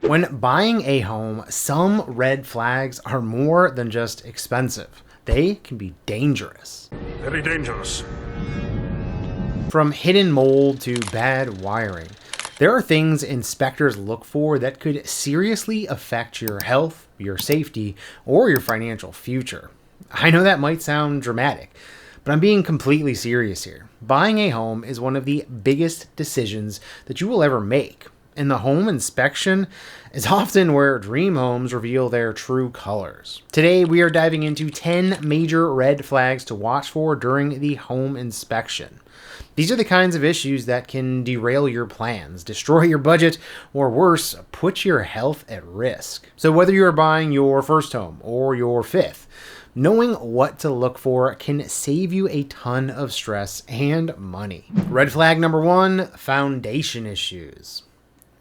When buying a home, some red flags are more than just expensive. They can be dangerous. Very dangerous. From hidden mold to bad wiring, there are things inspectors look for that could seriously affect your health, your safety, or your financial future. I know that might sound dramatic, but I'm being completely serious here. Buying a home is one of the biggest decisions that you will ever make, and the home inspection is often where dream homes reveal their true colors. Today, we are diving into 10 major red flags to watch for during the home inspection. These are the kinds of issues that can derail your plans, destroy your budget, or worse, put your health at risk. So whether you're buying your first home or your fifth, knowing what to look for can save you a ton of stress and money. Red flag number 1, foundation issues.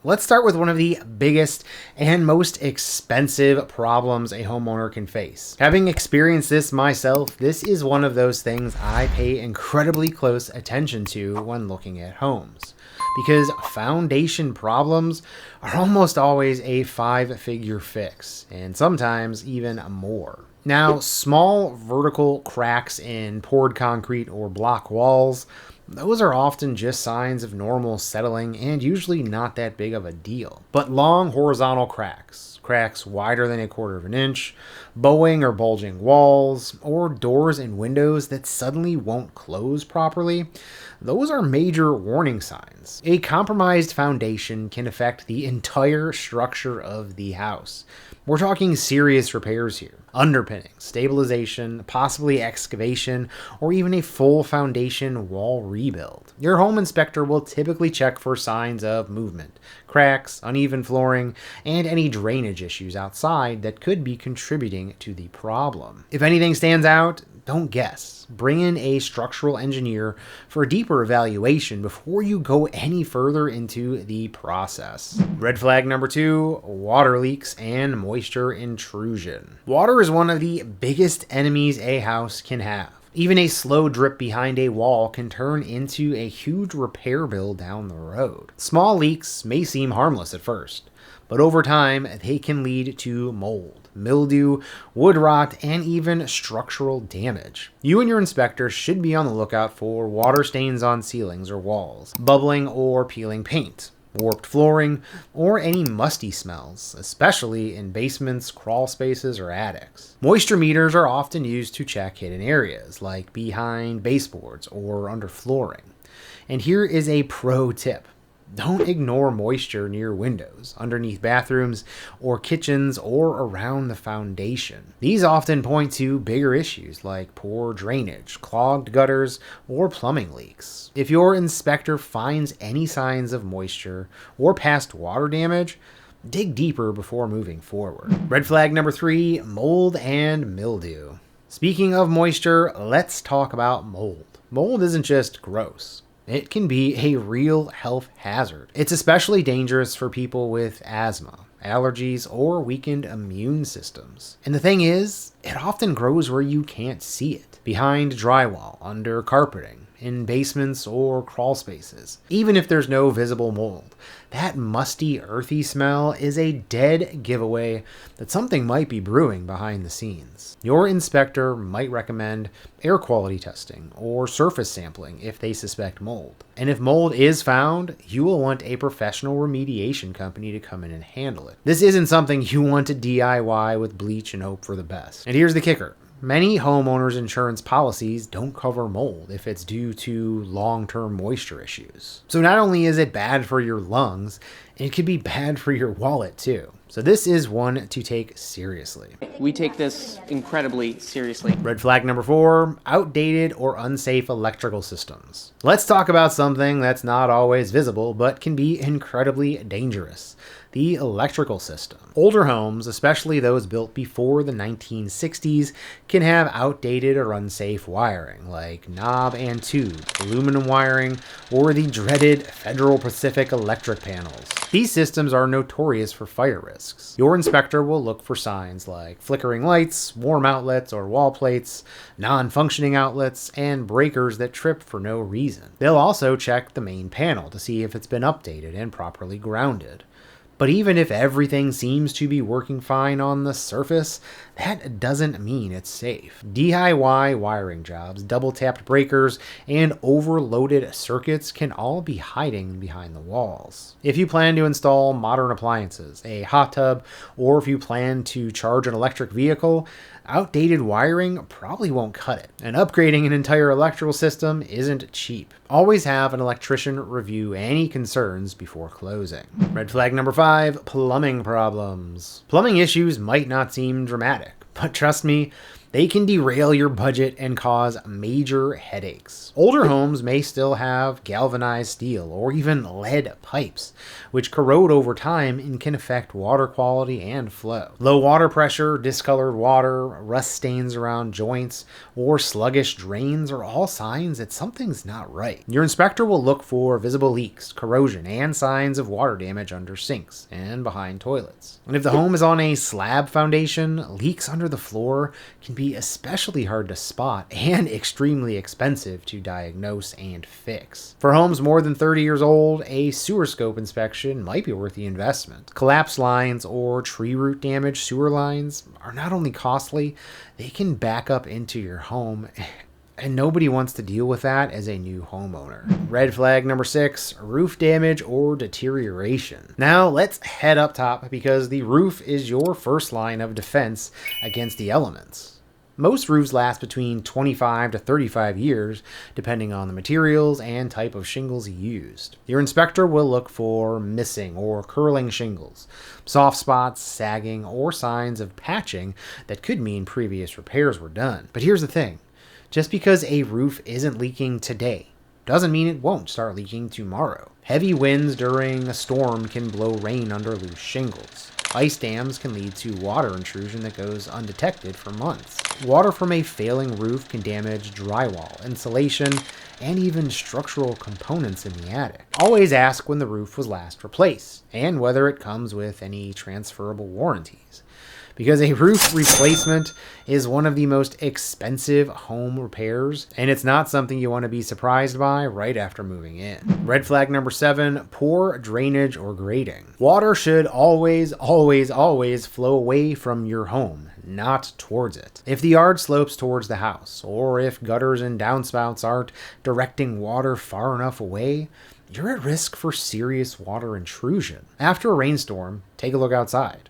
Let's start with one of the biggest and most expensive problems a homeowner can face. Having experienced this myself, this is one of those things I pay incredibly close attention to when looking at homes. Because foundation problems are almost always a 5-figure fix, and sometimes even more. Now, small vertical cracks in poured concrete or block walls, those are often just signs of normal settling and usually not that big of a deal. But long horizontal cracks wider than 1/4 of an inch, bowing or bulging walls, or doors and windows that suddenly won't close properly, those are major warning signs. A compromised foundation can affect the entire structure of the house. We're talking serious repairs here. Underpinning, stabilization, possibly excavation, or even a full foundation wall rebuild. Your home inspector will typically check for signs of movement, cracks, uneven flooring, and any drainage issues outside that could be contributing to the problem. If anything stands out, don't guess. Bring in a structural engineer for a deeper evaluation before you go any further into the process. Red flag number 2, water leaks and moisture intrusion. Water is one of the biggest enemies a house can have. Even a slow drip behind a wall can turn into a huge repair bill down the road. Small leaks may seem harmless at first, but over time, they can lead to mold, mildew, wood rot, and even structural damage. You and your inspector should be on the lookout for water stains on ceilings or walls, bubbling or peeling paint, warped flooring, or any musty smells, especially in basements, crawl spaces, or attics. Moisture meters are often used to check hidden areas, like behind baseboards or under flooring. And here is a pro tip. Don't ignore moisture near windows, underneath bathrooms, or kitchens, or around the foundation. These often point to bigger issues like poor drainage, clogged gutters, or plumbing leaks. If your inspector finds any signs of moisture or past water damage, dig deeper before moving forward. Red flag number 3, mold and mildew. Speaking of moisture, let's talk about mold. Mold isn't just gross. It can be a real health hazard. It's especially dangerous for people with asthma, allergies, or weakened immune systems. And the thing is, it often grows where you can't see it. Behind drywall, under carpeting, in basements or crawl spaces. Even if there's no visible mold, that musty, earthy smell is a dead giveaway that something might be brewing behind the scenes. Your inspector might recommend air quality testing or surface sampling if they suspect mold. And if mold is found, you will want a professional remediation company to come in and handle it. This isn't something you want to DIY with bleach and hope for the best. And here's the kicker. Many homeowners' insurance policies don't cover mold if it's due to long-term moisture issues. So not only is it bad for your lungs, it could be bad for your wallet too. So this is one to take seriously. We take this incredibly seriously. Red flag number 4, outdated or unsafe electrical systems. Let's talk about something that's not always visible, but can be incredibly dangerous. The electrical system. Older homes, especially those built before the 1960s, can have outdated or unsafe wiring, like knob and tube, aluminum wiring, or the dreaded Federal Pacific electric panels. These systems are notorious for fire risks. Your inspector will look for signs like flickering lights, warm outlets or wall plates, non-functioning outlets, and breakers that trip for no reason. They'll also check the main panel to see if it's been updated and properly grounded. But even if everything seems to be working fine on the surface, that doesn't mean it's safe. DIY wiring jobs, double-tapped breakers, and overloaded circuits can all be hiding behind the walls. If you plan to install modern appliances, a hot tub, or if you plan to charge an electric vehicle, outdated wiring probably won't cut it. And upgrading an entire electrical system isn't cheap. Always have an electrician review any concerns before closing. Red flag number 5, plumbing problems. Plumbing issues might not seem dramatic, but trust me, they can derail your budget and cause major headaches. Older homes may still have galvanized steel or even lead pipes, which corrode over time and can affect water quality and flow. Low water pressure, discolored water, rust stains around joints, or sluggish drains are all signs that something's not right. Your inspector will look for visible leaks, corrosion, and signs of water damage under sinks and behind toilets. And if the home is on a slab foundation, leaks under the floor can be especially hard to spot and extremely expensive to diagnose and fix. For homes more than 30 years old, a sewer scope inspection might be worth the investment. Collapsed lines or tree root damaged sewer lines are not only costly, they can back up into your home, and nobody wants to deal with that as a new homeowner. Red flag number 6, roof damage or deterioration. Now let's head up top because the roof is your first line of defense against the elements. Most roofs last between 25 to 35 years, depending on the materials and type of shingles used. Your inspector will look for missing or curling shingles, soft spots, sagging, or signs of patching that could mean previous repairs were done. But here's the thing. Just because a roof isn't leaking today doesn't mean it won't start leaking tomorrow. Heavy winds during a storm can blow rain under loose shingles. Ice dams can lead to water intrusion that goes undetected for months. Water from a failing roof can damage drywall, insulation, and even structural components in the attic. Always ask when the roof was last replaced and whether it comes with any transferable warranties, because a roof replacement is one of the most expensive home repairs, and it's not something you want to be surprised by right after moving in. Red flag number 7, poor drainage or grading. Water should always flow away from your home, not towards it. If the yard slopes towards the house, or if gutters and downspouts aren't directing water far enough away, you're at risk for serious water intrusion. After a rainstorm, take a look outside.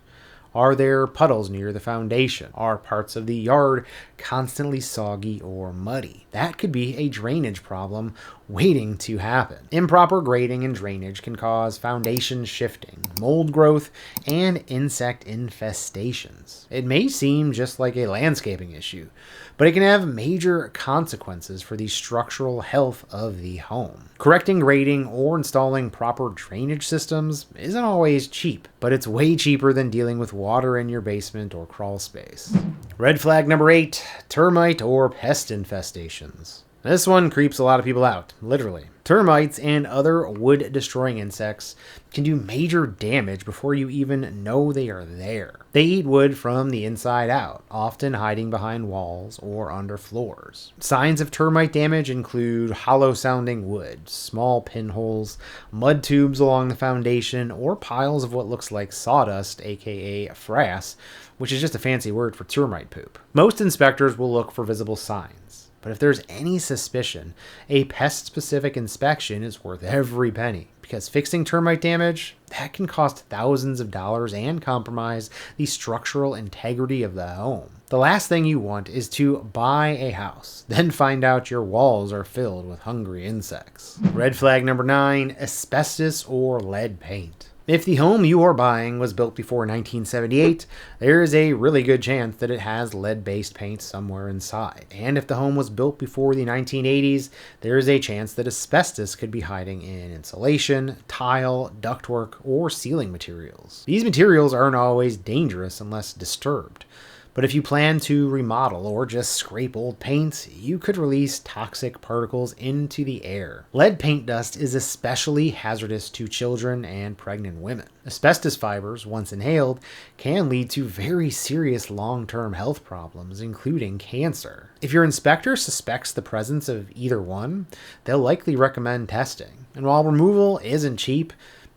Are there puddles near the foundation? Are parts of the yard constantly soggy or muddy? That could be a drainage problem waiting to happen. Improper grading and drainage can cause foundation shifting, mold growth, and insect infestations. It may seem just like a landscaping issue, but it can have major consequences for the structural health of the home. Correcting grading or installing proper drainage systems isn't always cheap, but it's way cheaper than dealing with water in your basement or crawl space. Red flag number 8, termite or pest infestations. This one creeps a lot of people out, literally. Termites and other wood-destroying insects can do major damage before you even know they are there. They eat wood from the inside out, often hiding behind walls or under floors. Signs of termite damage include hollow-sounding wood, small pinholes, mud tubes along the foundation, or piles of what looks like sawdust, aka frass, which is just a fancy word for termite poop. Most inspectors will look for visible signs. But if there's any suspicion, a pest-specific inspection is worth every penny, because fixing termite damage, that can cost thousands of dollars and compromise the structural integrity of the home. The last thing you want is to buy a house, then find out your walls are filled with hungry insects. Red flag number 9, asbestos or lead paint. If the home you are buying was built before 1978, there is a really good chance that it has lead-based paint somewhere inside. And if the home was built before the 1980s, there is a chance that asbestos could be hiding in insulation, tile, ductwork, or ceiling materials. These materials aren't always dangerous unless disturbed. But if you plan to remodel or just scrape old paint, you could release toxic particles into the air. Lead paint dust is especially hazardous to children and pregnant women. Asbestos fibers, once inhaled, can lead to very serious long-term health problems, including cancer. If your inspector suspects the presence of either one, they'll likely recommend testing. And while removal isn't cheap,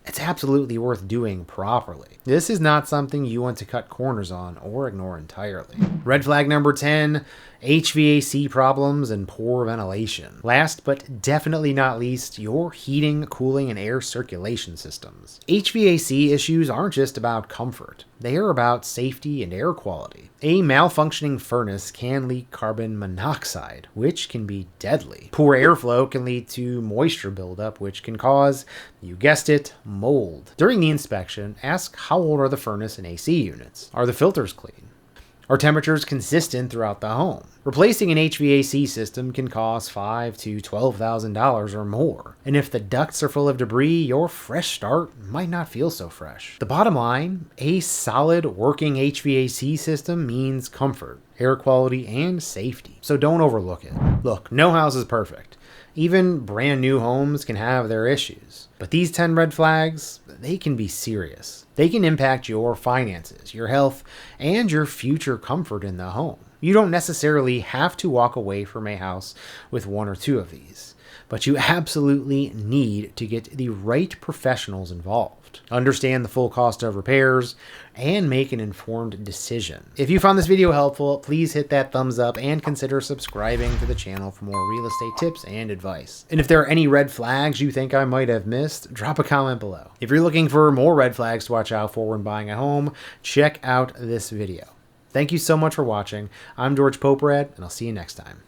it's absolutely worth doing properly. This is not something you want to cut corners on or ignore entirely. Red flag number 10, HVAC problems and poor ventilation. Last but definitely not least, your heating, cooling, and air circulation systems. HVAC issues aren't just about comfort. They are about safety and air quality. A malfunctioning furnace can leak carbon monoxide, which can be deadly. Poor airflow can lead to moisture buildup, which can cause, you guessed it, mold. During the inspection, ask how old are the furnace and AC units? Are the filters clean? Are temperatures consistent throughout the home? Replacing an HVAC system can cost $5,000 to $12,000 or more. And if the ducts are full of debris, your fresh start might not feel so fresh. The bottom line, a solid working HVAC system means comfort, air quality, and safety. So don't overlook it. Look, no house is perfect. Even brand new homes can have their issues. But these 10 red flags, they can be serious. They can impact your finances, your health, and your future comfort in the home. You don't necessarily have to walk away from a house with one or two of these, but you absolutely need to get the right professionals involved, understand the full cost of repairs, and make an informed decision. If you found this video helpful, please hit that thumbs up and consider subscribing to the channel for more real estate tips and advice. And if there are any red flags you think I might have missed, drop a comment below. If you're looking for more red flags to watch out for when buying a home, check out this video. Thank you so much for watching. I'm George Poporad, and I'll see you next time.